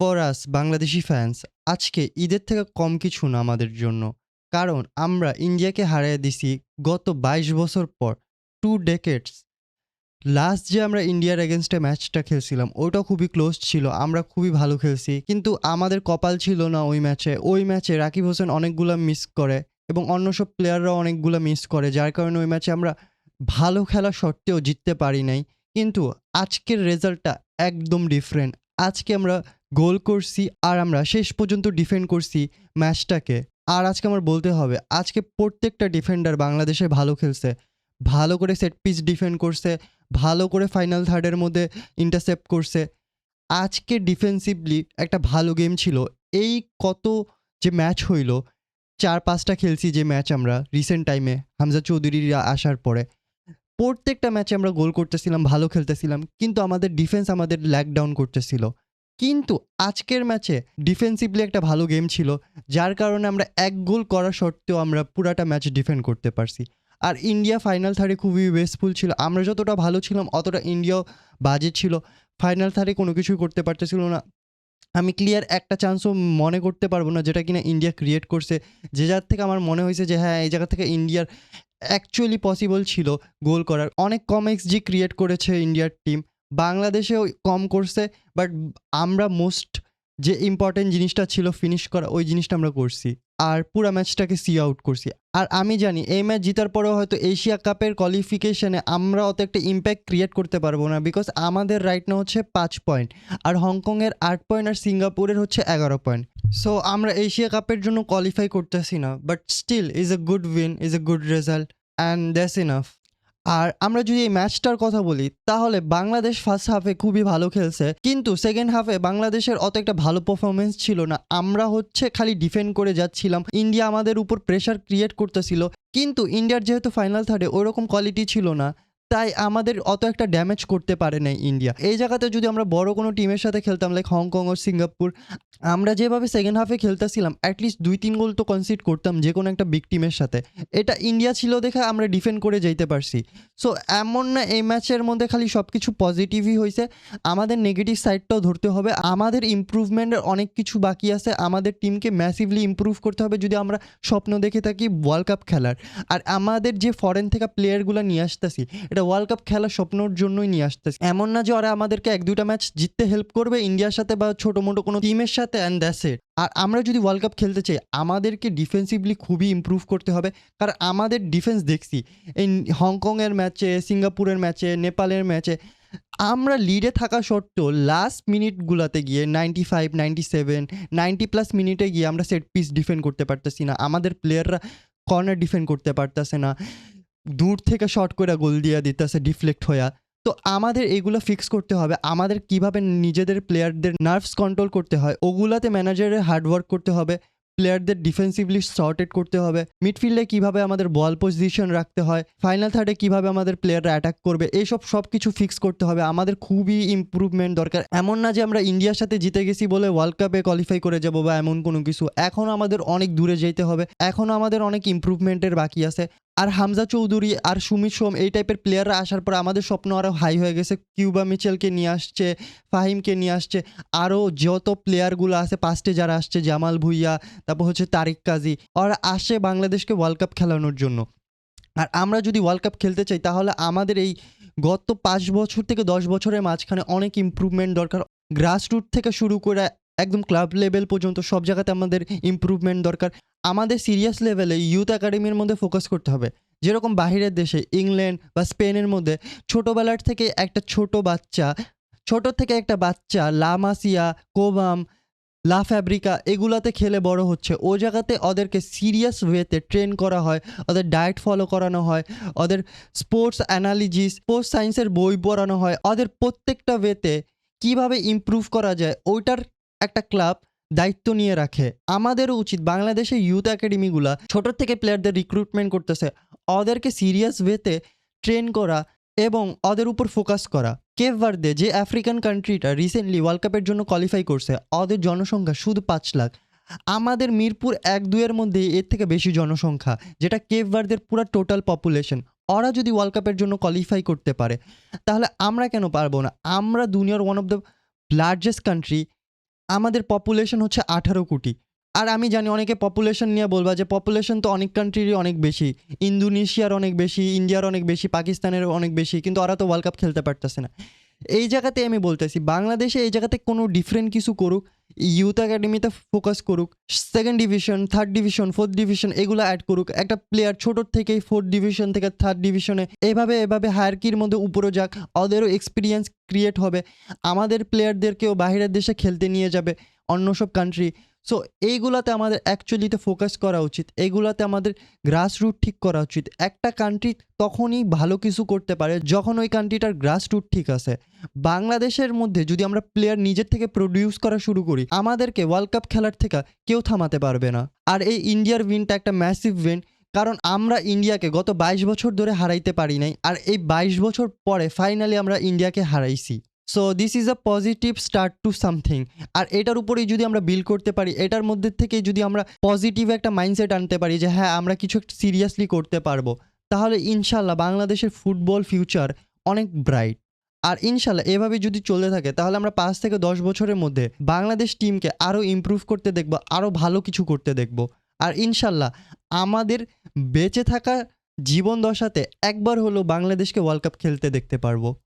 For us Bangladeshi fans আজকে ঈদের থেকে কম কিছু না আমাদের জন্য। কারণ আমরা ইন্ডিয়াকে হারিয়ে দিছি গত ২২ বছর পর 2 ডেকেডস। লাস্ট যে আমরা ইন্ডিয়ার এগেইনস্টে ম্যাচটা খেলছিলাম ওটাও খুবই ক্লোজ ছিল। আমরা খুবই ভালো খেলছি। কিন্তু আমাদের কপাল ছিল না ওই ম্যাচে। ওই ম্যাচে রাকিব হোসেন অনেকগুলা মিস করে এবং অন্য সব প্লেয়াররাও অনেকগুলা মিস করে। যার কারণে ওই ম্যাচে আমরা ভালো খেলা সত্ত্বেও জিততে পারি নাই। কিন্তু আজকের রেজাল্টটা একদম ডিফারেন্ট। আজকে আমরা গোল করছি আর আমরা শেষ পর্যন্ত ডিফেন্ড করছি ম্যাচটাকে। আর আজকে আমার বলতে হবে আজকে প্রত্যেকটা ডিফেন্ডার বাংলাদেশে ভালো খেলছে। ভালো করে সেট পিস ডিফেন্ড করছে, ভালো করে ফাইনাল থার্ডের মধ্যে ইন্টারসেপ্ট করছে। আজকে ডিফেন্সিভলি একটা ভালো গেম ছিল। এই কত যে ম্যাচ হইল, ৪-৫টা খেলছি যে ম্যাচ আমরা রিসেন্ট টাইমে হামজা চৌধুরীরা আসার পরে। প্রত্যেকটা ম্যাচে আমরা গোল করতেছিলাম, ভালো খেলতেছিলাম। কিন্তু আমাদের ডিফেন্স আমাদের ল্যাগ ডাউন করতেছিল। কিন্তু আজকের ম্যাচে ডিফেন্সিভলি একটা ভালো গেম ছিল। যার কারণে আমরা ১ গোল করা সত্ত্বেও আমরা পুরাটা ম্যাচ ডিফেন্ড করতে পারছি। আর ইন্ডিয়া ফাইনাল থার্ডে খুবই ওয়েস্টফুল ছিল। আমরা যতটা ভালো ছিলাম অতটা ইন্ডিয়াও বাজে ছিল। ফাইনাল থার্ডে কোনো কিছুই করতে পারতেছিল না। আমি ক্লিয়ার একটা চান্সও মনে করতে পারবো না যেটা কিনা ইন্ডিয়া ক্রিয়েট করছে। যে জায়গা থেকে আমার মনে হয়েছে যে হ্যাঁ, এই জায়গা থেকে ইন্ডিয়ার অ্যাকচুয়ালি পসিবল ছিল গোল করার। অনেক কম এক্সজি ক্রিয়েট করেছে ইন্ডিয়ার টিম। বাংলাদেশেও কম করছে। বাট আমরা মোস্ট যে ইম্পর্টেন্ট জিনিসটা ছিল ফিনিশ করা, ওই জিনিসটা আমরা করছি। আর পুরা ম্যাচটাকে সি আউট করছি। আর আমি জানি এই ম্যাচ জিতার পরেও হয়তো এশিয়া কাপের কোয়ালিফিকেশনে আমরা অত একটা ইমপ্যাক্ট ক্রিয়েট করতে পারবো না। বিকজ আমাদের রাইট নাও হচ্ছে ৫ পয়েন্ট। আর হংকংয়ের ৮ পয়েন্ট আর সিঙ্গাপুরের হচ্ছে ১১ পয়েন্ট। সো আমরা এশিয়া কাপের জন্য কোয়ালিফাই করতেছি না। But still is a good win, is a good result and that's enough. আর আমরা যদি এই ম্যাচটার কথা বলি তাহলে বাংলাদেশ ফার্স্ট হাফে খুবই ভালো খেলছে, কিন্তু সেকেন্ড হাফে বাংলাদেশের অত একটা ভালো পারফরমেন্স ছিল না। আমরা হচ্ছে খালি ডিফেন্ড করে যাচ্ছিলাম। ইন্ডিয়া আমাদের উপর প্রেশার ক্রিয়েট করতেছিল, কিন্তু ইন্ডিয়ার যেহেতু ফাইনাল থার্ডে ওইরকম কোয়ালিটি ছিল না, তাই আমাদের অত একটা ড্যামেজ করতে পারে নাই ইন্ডিয়া। এই জায়গাতে যদি আমরা বড় কোনো টিমের সাথে খেলতাম লাইক হংকং ও সিঙ্গাপুর, আমরা যেভাবে সেকেন্ড হাফে খেলতেছিলাম অ্যাটলিস্ট ২-৩ গোল তো কনসিড করতাম যে কোনো একটা বিগ টিমের সাথে। এটা ইন্ডিয়া ছিল দেখে আমরা ডিফেন্ড করে যাইতে পারছি। সো এমন না এই ম্যাচের মধ্যে খালি সব কিছু পজিটিভই হয়েছে, আমাদের নেগেটিভ সাইডটাও ধরতে হবে। আমাদের ইমপ্রুভমেন্টের অনেক কিছু বাকি আছে। আমাদের টিমকে ম্যাসিভলি ইমপ্রুভ করতে হবে যদি আমরা স্বপ্ন দেখে থাকি ওয়ার্ল্ড কাপ খেলার। আর আমাদের যে ফরেন থেকে প্লেয়ারগুলো নিয়ে আসতেছি এটা ওয়ার্ল্ড কাপ খেলার স্বপ্নর জন্যই নিয়ে আসতেছি। এমন না যে ওরা আমাদেরকে ১-২টা ম্যাচ জিততে হেল্প করবে ইন্ডিয়ার সাথে বা ছোটো মোটো কোনো টিমের সাথে অ্যান্ড দ্যাটস ইট। আর আমরা যদি ওয়ার্ল্ড কাপ খেলতে চাই আমাদেরকে ডিফেন্সিভলি খুবই ইমপ্রুভ করতে হবে। কারণ আমাদের ডিফেন্স দেখছি এই হংকংয়ের ম্যাচে, সিঙ্গাপুরের ম্যাচে, নেপালের ম্যাচে আমরা লিডে থাকা সত্ত্বেও লাস্ট মিনিটগুলোতে গিয়ে ৯৫, ৯৭, ৯০+ মিনিটে গিয়ে আমরা সেট পিস ডিফেন্ড করতে পারতেছি না। আমাদের প্লেয়াররা কর্নার ডিফেন্ড করতে পারতেছে না। দূর থেকে শট করে গোল দিয়ে দিতেছে ডিফ্লেক্ট হইয়া। তো আমাদের এগুলো ফিক্স করতে হবে। আমাদের কিভাবে নিজেদের প্লেয়ারদের নার্ভস কন্ট্রোল করতে হয় ওগুলাতে ম্যানেজারের হার্ডওয়ার্ক করতে হবে। প্লেয়ারদের ডিফেন্সিভলি সর্টেড করতে হবে। মিডফিল্ডে কিভাবে আমাদের বল পজিশন রাখতে হয়, ফাইনাল থার্ডে কিভাবে আমাদের প্লেয়াররা অ্যাটাক করবে, এইসব সব কিছু ফিক্স করতে হবে। আমাদের খুবই ইমপ্রুভমেন্ট দরকার। এমন না যে আমরা ইন্ডিয়ার সাথে জিতে গেছি বলে ওয়ার্ল্ড কাপে কোয়ালিফাই করে যাব বা এমন কোনো কিছু। এখনও আমাদের অনেক দূরে যেতে হবে। এখনও আমাদের অনেক ইমপ্রুভমেন্টের বাকি আছে। আর হামজা চৌধুরী আর সুমিত সোম এই টাইপের প্লেয়াররা আসার পর আমাদের স্বপ্ন আরও হাই হয়ে গেছে। কিউবা মিচেলকে নিয়ে আসছে, ফাহিমকে নিয়ে আসছে, আরও যত প্লেয়ারগুলো আছে পাস্টে যারা আসছে, জামাল ভুইয়া, তারপর হচ্ছে তারিক কাজী, ওরা আসে বাংলাদেশকে ওয়ার্ল্ড কাপ খেলানোর জন্য। আর আমরা যদি ওয়ার্ল্ড কাপ খেলতে চাই তাহলে আমাদের এই গত ৫ বছর থেকে ১০ বছরের মাঝখানে অনেক ইমপ্রুভমেন্ট দরকার। গ্রাসরুট থেকে শুরু করে একদম ক্লাব লেভেল পর্যন্ত সব জায়গাতে আমাদের ইমপ্রুভমেন্ট দরকার। আমাদের সিরিয়াস লেভেলে ইউথ একাডেমির মধ্যে ফোকাস করতে হবে। যেরকম বাহিরের দেশে ইংল্যান্ড বা স্পেনের মধ্যে ছোটোবেলার থেকে একটা ছোট থেকে একটা বাচ্চা লা মাসিয়া, কোবাম, লা ফ্যাব্রিকা এগুলাতে খেলে বড় হচ্ছে। ও জায়গাতে ওদেরকে সিরিয়াস ওয়েতে ট্রেন করা হয়, ওদের ডায়েট ফলো করানো হয়, ওদের স্পোর্টস অ্যানালিজিস, স্পোর্টস সায়েন্সের বই পড়ানো হয়, ওদের প্রত্যেকটা ওয়েতে কীভাবে ইমপ্রুভ করা যায় ওইটার একটা ক্লাব দায়িত্ব নিয়ে রাখে। আমাদেরও উচিত বাংলাদেশে ইউথ একাডেমিগুলা ছোটোর থেকে প্লেয়ারদের রিক্রুটমেন্ট করতেছে, ওদেরকে সিরিয়াস ওয়েতে ট্রেন করা এবং ওদের উপর ফোকাস করা। কেপ ভার্দে যে আফ্রিকান কান্ট্রিটা রিসেন্টলি ওয়ার্ল্ড কাপের জন্য কোয়ালিফাই করছে, ওদের জনসংখ্যা শুধু ৫ লাখ। আমাদের মিরপুর ১-২ মধ্যে এর থেকে বেশি জনসংখ্যা, যেটা কেপ ভার্দের পুরা টোটাল পপুলেশন। ওরা যদি ওয়ার্ল্ড কাপের জন্য কোয়ালিফাই করতে পারে তাহলে আমরা কেন পারবো না? আমরা দুনিয়ার one of the largest country, আমাদের পপুলেশন হচ্ছে 18 কোটি। আর আমি জানি অনেকে পপুলেশন নিয়ে বলবা যে পপুলেশন তো অনেক কান্ট্রিরই অনেক বেশি। ইন্দোনেশিয়ার অনেক বেশি, ইন্ডিয়ার অনেক বেশি, পাকিস্তানেরও অনেক বেশি। কিন্তু ওরা তো ওয়ার্ল্ড কাপ খেলতে পারতেছে না। এই জায়গাতে আমি বলতেছি বাংলাদেশে এই জায়গাতে কোনো ডিফারেন্ট কিছু করুক, ইউথ একাডেমিতে ফোকাস করুক, 2nd division, 3rd division, 4th division এগুলো অ্যাড করুক। একটা প্লেয়ার ছোটোর থেকেই 4th ডিভিশন থেকে 3rd ডিভিশনে এভাবে হায়ারকির মধ্যে উপরে যাক, ওদেরও এক্সপিরিয়েন্স ক্রিয়েট হবে। আমাদের প্লেয়ারদেরকেও বাইরের দেশে খেলতে নিয়ে যাবে অন্য সব কান্ট্রি। সো এইগুলাতে আমাদের অ্যাকচুয়ালিতে ফোকাস করা উচিত। এইগুলাতে আমাদের গ্রাসরুট ঠিক করা উচিত। একটা কান্ট্রি তখনই ভালো কিছু করতে পারে যখন ওই কান্ট্রিটার গ্রাসরুট ঠিক আছে। বাংলাদেশের মধ্যে যদি আমরা প্লেয়ার নিজের থেকে প্রোডিউস করা শুরু করি, আমাদেরকে ওয়ার্ল্ড কাপ খেলার থেকে কেউ থামাতে পারবে না। আর এই ইন্ডিয়ার উইনটা একটা ম্যাসিভ উইন, কারণ আমরা ইন্ডিয়াকে গত 22 বছর ধরে হারাইতে পারি নাই। আর এই 22 বছর পরে ফাইনালি আমরা ইন্ডিয়াকে হারাইছি। So this is a positive start to something. আর এটার উপরেই যদি আমরা বিল্ড করতে পারি, এটার মধ্যে থেকেই যদি আমরা পজিটিভ একটা মাইন্ডসেট আনতে পারি যে হ্যাঁ আমরা কিছু একটা সিরিয়াসলি করতে পারবো, তাহলে ইনশাল্লাহ বাংলাদেশের ফুটবল ফিউচার অনেক ব্রাইট। আর ইনশাল্লাহ এভাবে যদি চলতে থাকে তাহলে আমরা 5 থেকে 10 বছরের মধ্যে বাংলাদেশ টিমকে আরও ইমপ্রুভ করতে দেখব, আরও ভালো কিছু করতে দেখব। আর ইনশাল্লাহ আমাদের বেঁচে থাকা জীবন দশাতে একবার হলেও বাংলাদেশকে ওয়ার্ল্ড কাপ খেলতে দেখতে পারবো।